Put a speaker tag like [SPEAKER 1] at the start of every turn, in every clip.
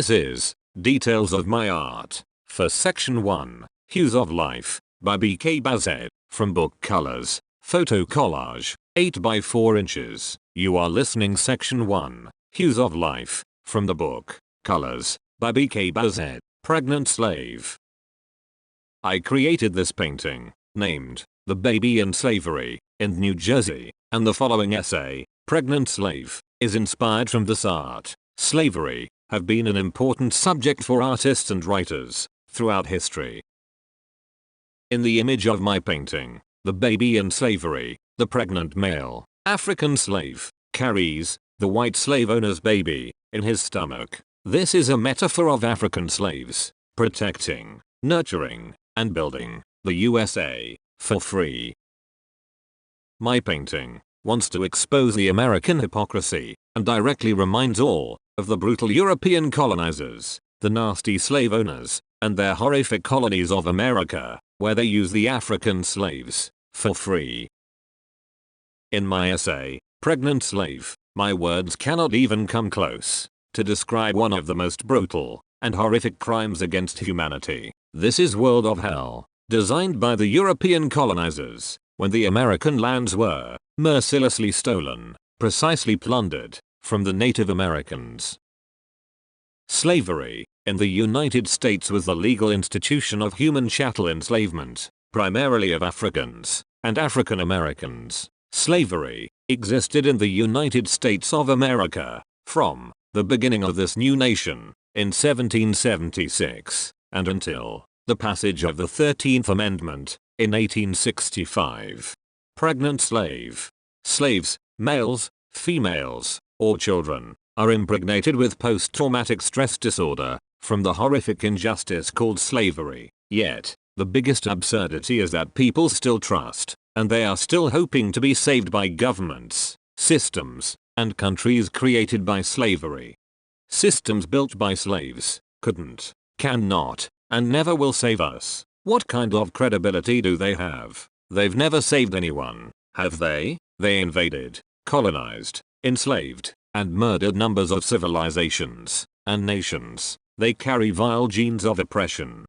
[SPEAKER 1] This is Details of My Art for Section 1, Hues of Life by Bazhe from book Colors, Photo Collage, 8 by 4 inches. You are listening Section 1, Hues of Life from the book Colors by Bazhe, Pregnant Slave. I created this painting, named The Baby in Slavery, in New Jersey, and the following essay, Pregnant Slave, is inspired from this art. Slavery have been an important subject for artists and writers throughout history. In the image of my painting, the baby in slavery, the pregnant male African slave carries the white slave owner's baby in his stomach. This is a metaphor of African slaves protecting, nurturing, and building the USA for free. My painting wants to expose the American hypocrisy and directly reminds all of the brutal European colonizers, the nasty slave owners, and their horrific colonies of America, where they use the African slaves for free. In my essay, Pregnant Slave, my words cannot even come close to describe one of the most brutal and horrific crimes against humanity. This is World of Hell, designed by the European colonizers, when the American lands were mercilessly stolen, precisely plundered, from the Native Americans. Slavery in the United States was the legal institution of human chattel enslavement, primarily of Africans and African Americans. Slavery existed in the United States of America from the beginning of this new nation in 1776 and until the passage of the 13th Amendment in 1865. Pregnant slave. Slaves, males, females, or children, are impregnated with post-traumatic stress disorder from the horrific injustice called slavery. Yet, the biggest absurdity is that people still trust, and they are still hoping to be saved by governments, systems, and countries created by slavery. Systems built by slaves couldn't, cannot, and never will save us. What kind of credibility do they have? They've never saved anyone, have they? They invaded, colonized, enslaved, and murdered numbers of civilizations and nations. They carry vile genes of oppression.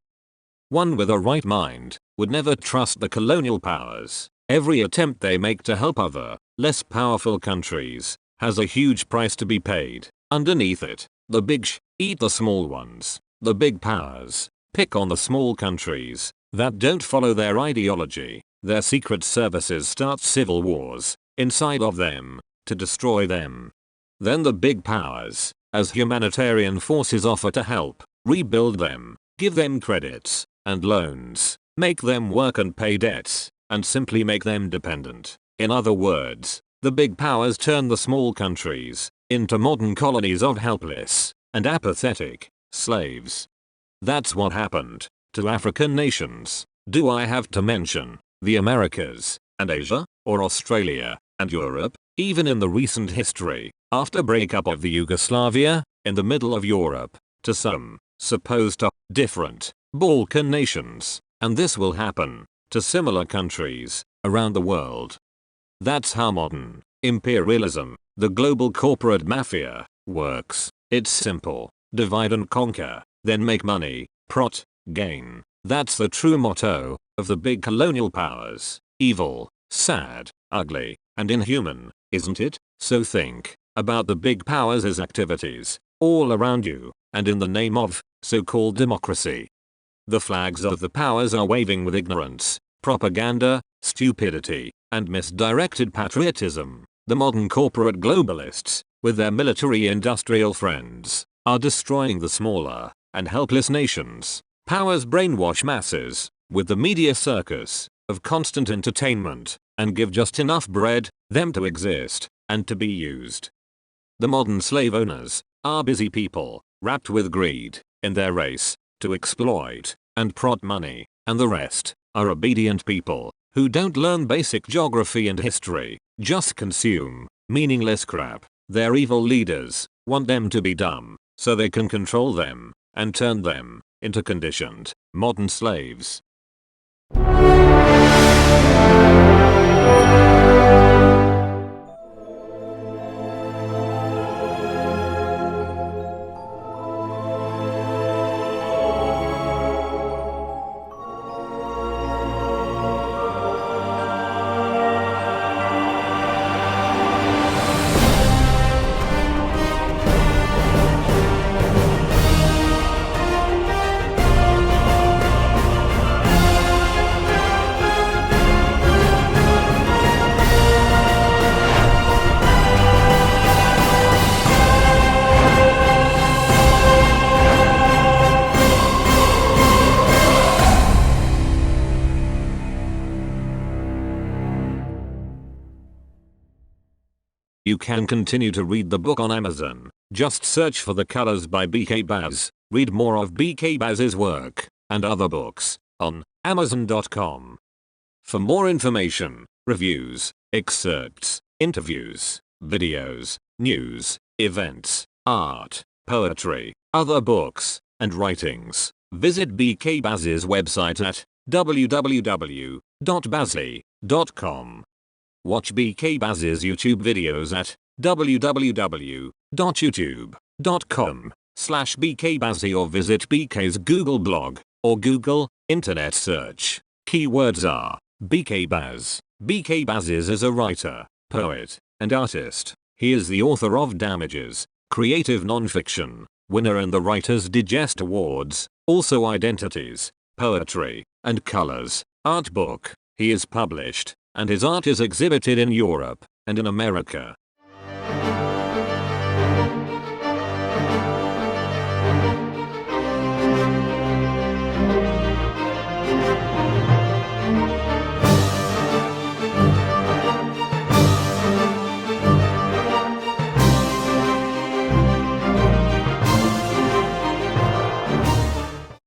[SPEAKER 1] One with a right mind would never trust the colonial powers. Every attempt they make to help other, less powerful countries has a huge price to be paid. Underneath it, the big eat the small ones. The big powers pick on the small countries that don't follow their ideology. Their secret services start civil wars inside of them to destroy them. Then the big powers, as humanitarian forces, offer to help rebuild them, give them credits and loans, make them work and pay debts, and simply make them dependent. In other words, the big powers turn the small countries into modern colonies of helpless and apathetic slaves. That's what happened to African nations. Do I have to mention the Americas and Asia, or Australia and Europe? Even in the recent history, after breakup of the Yugoslavia, in the middle of Europe, to some supposed different Balkan nations, and this will happen to similar countries around the world. That's how modern imperialism, the global corporate mafia, works. It's simple: divide and conquer, then make money, gain. That's the true motto of the big colonial powers. Evil, sad, ugly, and inhuman, isn't it? So think about the big powers' activities all around you, and in the name of so-called democracy. The flags of the powers are waving with ignorance, propaganda, stupidity, and misdirected patriotism. The modern corporate globalists, with their military-industrial friends, are destroying the smaller and helpless nations. Powers brainwash masses with the media circus of constant entertainment and give just enough bread them to exist and to be used. The modern slave owners are busy people wrapped with greed in their race to exploit and prod money, and the rest are obedient people who don't learn basic geography and history, just consume meaningless crap. Their evil leaders want them to be dumb so they can control them and turn them into conditioned modern slaves. You can continue to read the book on Amazon. Just search for The Colors by BK Bazhe. Read more of BK Bazhe's work and other books on Amazon.com. For more information, reviews, excerpts, interviews, videos, news, events, art, poetry, other books, and writings, visit BK Bazhe's website at www.bazhe.com. Watch BK Bazhe's YouTube videos at www.youtube.com/BKBazhe or visit BK's Google blog or Google internet search. Keywords are BK Bazhe. BK Bazhe is a writer, poet, and artist. He is the author of Damages, creative nonfiction, winner in the Writer's Digest Awards, also Identities, Poetry, and Colors, art book. He is published, and his art is exhibited in Europe and in America.